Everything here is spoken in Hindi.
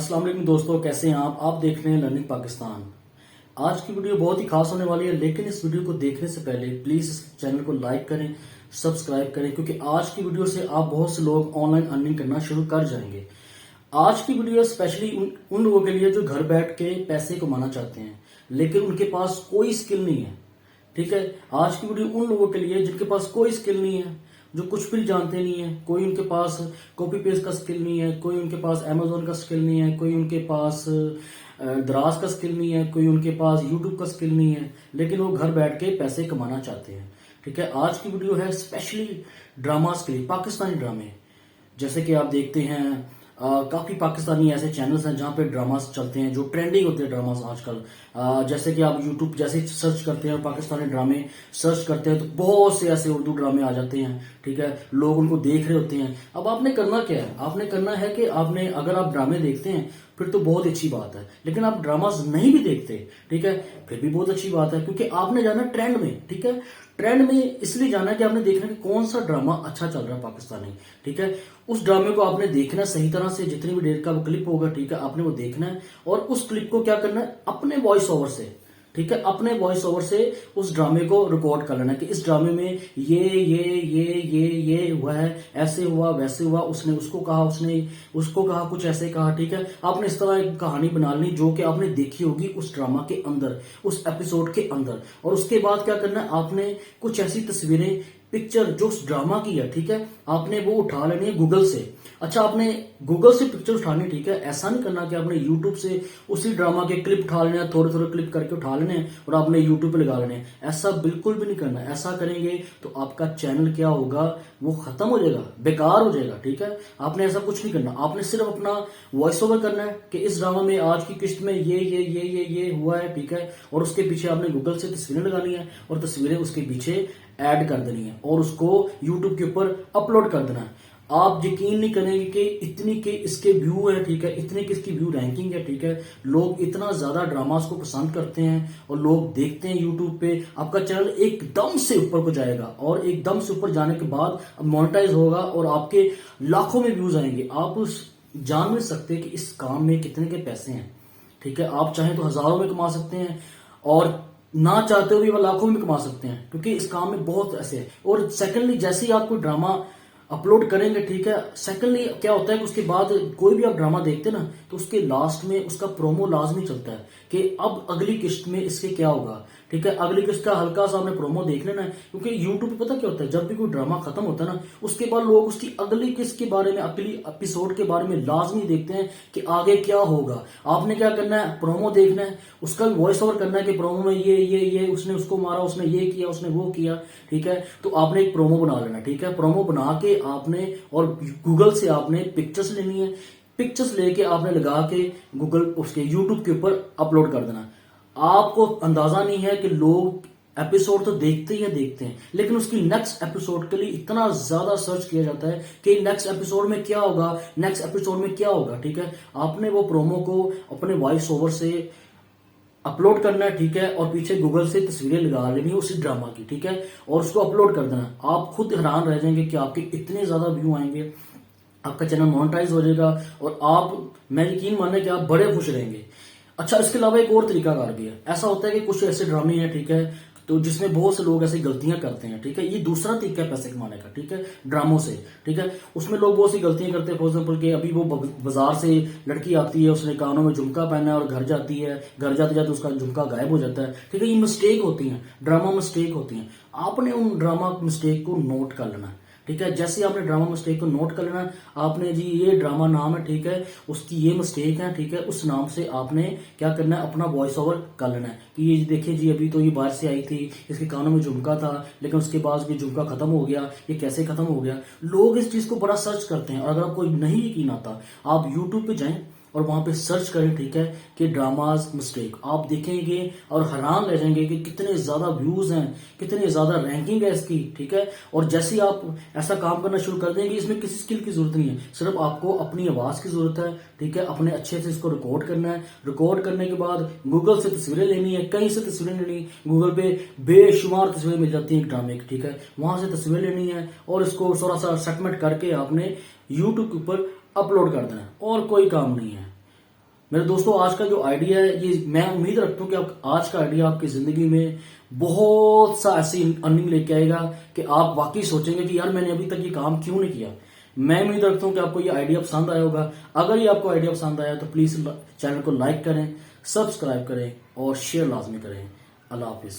अस्सलाम वालेकुम दोस्तों, कैसे हैं आप देख रहे हैं लर्निंग पाकिस्तान। आज की वीडियो बहुत ही खास होने वाली है, लेकिन इस वीडियो को देखने से पहले प्लीज इस चैनल को लाइक करें, सब्सक्राइब करें, क्योंकि आज की वीडियो से आप बहुत से लोग ऑनलाइन अर्निंग करना शुरू कर जाएंगे। आज की वीडियो स्पेशली उन लोगों के लिए जो घर बैठ के पैसे कमाना चाहते हैं लेकिन उनके पास कोई स्किल नहीं है। ठीक है, आज की वीडियो उन लोगों के लिए जिनके पास कोई स्किल नहीं है, जो कुछ भी जानते नहीं है। कोई उनके पास कॉपी पेस्ट का स्किल नहीं है, कोई उनके पास अमेजोन का स्किल नहीं है, कोई उनके पास दराज का स्किल नहीं है, कोई उनके पास यूट्यूब का स्किल नहीं है, लेकिन वो घर बैठ के पैसे कमाना चाहते हैं। ठीक है, आज की वीडियो है स्पेशली ड्रामास के लिए, पाकिस्तानी ड्रामे। जैसे कि आप देखते हैं काफी पाकिस्तानी ऐसे चैनल्स हैं जहां पे ड्रामास चलते हैं, जो ट्रेंडिंग होते हैं ड्रामास आजकल। जैसे कि आप यूट्यूब जैसे सर्च करते हैं पाकिस्तानी ड्रामे सर्च करते हैं तो बहुत से ऐसे उर्दू ड्रामे आ जाते हैं। ठीक है, लोग उनको देख रहे होते हैं। अब आपने करना क्या है? आपने करना है कि आपने, अगर आप ड्रामे देखते हैं फिर तो बहुत अच्छी बात है, लेकिन आप ड्रामास नहीं भी देखते, ठीक है, फिर भी बहुत अच्छी बात है, क्योंकि आपने जाना ट्रेंड में। ठीक है, ट्रेंड में इसलिए जाना कि आपने देखना कि कौन सा ड्रामा अच्छा चल रहा है पाकिस्तानी। ठीक है, उस ड्रामे को आपने देखना सही तरह से, जितनी भी देर का वो क्लिप होगा, ठीक है, आपने वो देखना है और उस क्लिप को क्या करना है, अपने वॉइस ओवर से, ठीक है, अपने वॉइस ओवर से उस ड्रामे को रिकॉर्ड कर लेना कि इस ड्रामे में ये हुआ है, ऐसे हुआ वैसे हुआ, उसने उसको कहा, उसने उसको कहा, कुछ ऐसे कहा। ठीक है, आपने इस तरह एक कहानी बना ली जो कि आपने देखी होगी उस ड्रामा के अंदर, उस एपिसोड के अंदर। और उसके बाद क्या करना है, आपने कुछ ऐसी तस्वीरें, पिक्चर जो उस ड्रामा की है, ठीक है, आपने वो उठा लेनी है गूगल से। अच्छा, आपने गूगल से पिक्चर उठानी, ठीक है, ऐसा नहीं करना कि आपने यूट्यूब से उसी ड्रामा के क्लिप उठा लेने, थोड़े थोड़े क्लिप करके उठा लेने और आपने यूट्यूब पे लगा लेने। ऐसा बिल्कुल भी नहीं करना। ऐसा करेंगे तो आपका चैनल क्या होगा, वो खत्म हो जाएगा, बेकार हो जाएगा। ठीक है, आपने ऐसा कुछ नहीं करना। आपने सिर्फ अपना वॉइस ओवर करना है कि इस ड्रामा में आज की किस्त में ये हुआ है, ठीक है, और उसके पीछे आपने गूगल से तस्वीरें लगानी है और तस्वीरें उसके पीछे ऐड कर देनी है और उसको यूट्यूब के ऊपर अपलोड कर देना है। आप यकीन नहीं करेंगे कि इतनी के इसके व्यू है, ठीक है, इतनी की इसकी व्यू रैंकिंग है। ठीक है, लोग इतना ज्यादा ड्रामास को पसंद करते हैं और लोग देखते हैं यूट्यूब पे। आपका चैनल एकदम से ऊपर को जाएगा और एकदम से ऊपर जाने के बाद मोनेटाइज होगा और आपके लाखों में व्यूज आएंगे। आप जान नहीं सकते कि इस काम में कितने के पैसे हैं। ठीक है, आप चाहें तो हजारों में कमा सकते हैं और ना चाहते हुए वह लाखों में कमा सकते हैं, क्योंकि इस काम में बहुत ऐसे है। और सेकंडली, जैसे ही आप कोई ड्रामा अपलोड करेंगे, ठीक है, सेकंडली क्या होता है कि उसके बाद कोई भी आप ड्रामा देखते ना तो उसके लास्ट में उसका प्रोमो लाजमी चलता है कि अब अगली किस्त में इसके क्या होगा। ठीक है, अगली किस्त का हल्का सा आपने प्रोमो देख लेना है, क्योंकि यूट्यूब पे पता क्या होता है, जब भी कोई ड्रामा खत्म होता है ना उसके बाद लोग उसकी अगली किस्त के बारे में, अगली एपिसोड के बारे में लाजमी देखते हैं कि आगे क्या होगा। आपने क्या करना है, प्रोमो देखना है, उसका वॉइस ओवर करना है कि प्रोमो में ये उसने उसको मारा, उसने ये किया, उसने वो किया। ठीक है, तो आपने एक प्रोमो बना लेना। ठीक है, प्रोमो बना के आपने, और गूगल से आपने पिक्चर्स लेनी है, पिक्चर्स लेके आपने लगा के गूगल उसके यूट्यूब के ऊपर अपलोड कर देना। आपको अंदाजा नहीं है कि लोग एपिसोड तो देखते हैं, लेकिन उसकी नेक्स्ट एपिसोड के लिए इतना ज्यादा सर्च किया जाता है कि नेक्स्ट एपिसोड में क्या होगा, नेक्स्ट एपिसोड में क्या होगा। ठीक है, आपने वो प्रोमो को अपने वॉइस ओवर से अपलोड करना है, ठीक है, और पीछे गूगल से तस्वीरें लगा लेनी है उसी ड्रामा की। ठीक है, और उसको अपलोड कर देना। आप खुद हैरान रह जाएंगे कि आपके इतने ज्यादा व्यू आएंगे, आपका चैनल मोनेटाइज हो जाएगा और आप, मैं यकीन माने कि आप बड़े खुश रहेंगे। अच्छा, इसके अलावा एक और तरीकाकार भी है। ऐसा होता है कि कुछ ऐसे ड्रामे हैं, ठीक है, तो जिसमें बहुत से लोग ऐसी गलतियां करते हैं। ठीक है, ये दूसरा तरीका है पैसे कमाने का। ठीक है, ड्रामों से। ठीक है, उसमें लोग बहुत सी गलतियां करते हैं। फॉर एग्जाम्पल कि अभी वो बाजार से लड़की आती है, उसने कानों में झुमका पहना है और घर जाती है, घर जाते जाते उसका झुमका गायब हो जाता है। ठीक है, ये मिस्टेक होती है, ड्रामा मिस्टेक होती है। आपने उन ड्रामा मिस्टेक को नोट कर लेना है। ठीक है, जैसे आपने ड्रामा मिस्टेक को नोट कर लेना, आपने जी ये ड्रामा नाम है, ठीक है, उसकी ये मिस्टेक है, ठीक है, उस नाम से आपने क्या करना है, अपना वॉइस ओवर कर लेना है कि ये देखिए जी, अभी तो ये बाहर से आई थी, इसके कानों में झुमका था, लेकिन उसके बाद ये झुमका खत्म हो गया, ये कैसे खत्म हो गया। लोग इस चीज को बड़ा सर्च करते हैं और अगर आपको नहीं यकीन आता, आप यूट्यूब पे जाएं और वहां पे सर्च करें, ठीक है, कि ड्रामाज मिस्टेक, आप देखेंगे और हैरान रह जाएंगे कि कितने ज्यादा व्यूज हैं, कितनी ज्यादा रैंकिंग है इसकी। ठीक है, और जैसे ही आप ऐसा काम करना शुरू कर देंगे, इसमें किसी स्किल की जरूरत नहीं है, सिर्फ आपको अपनी आवाज की जरूरत है। ठीक है, अपने अच्छे से इसको रिकॉर्ड करना है। रिकॉर्ड करने के बाद गूगल से तस्वीरें लेनी है, कहीं से तस्वीरें लेनी, गूगल पे बेशुमार तस्वीरें मिल जाती हैं ड्रामे की। ठीक है, वहां से तस्वीरें लेनी है और इसको थोड़ा सा सेटमेंट करके आपने यूट्यूब के ऊपर अपलोड कर देना है, और कोई काम नहीं है। मेरे दोस्तों, आज का जो आइडिया है ये मैं उम्मीद रखता हूँ कि आज का आइडिया आपकी जिंदगी में बहुत सा ऐसी अर्निंग लेके आएगा कि आप वाकई सोचेंगे कि यार मैंने अभी तक ये काम क्यों नहीं किया। मैं उम्मीद रखता हूँ कि आपको ये आइडिया पसंद आया होगा। अगर ये आपको आइडिया पसंद आया तो प्लीज चैनल को लाइक करें, सब्सक्राइब करें और शेयर लाजमी करें। अल्लाह हाफिज।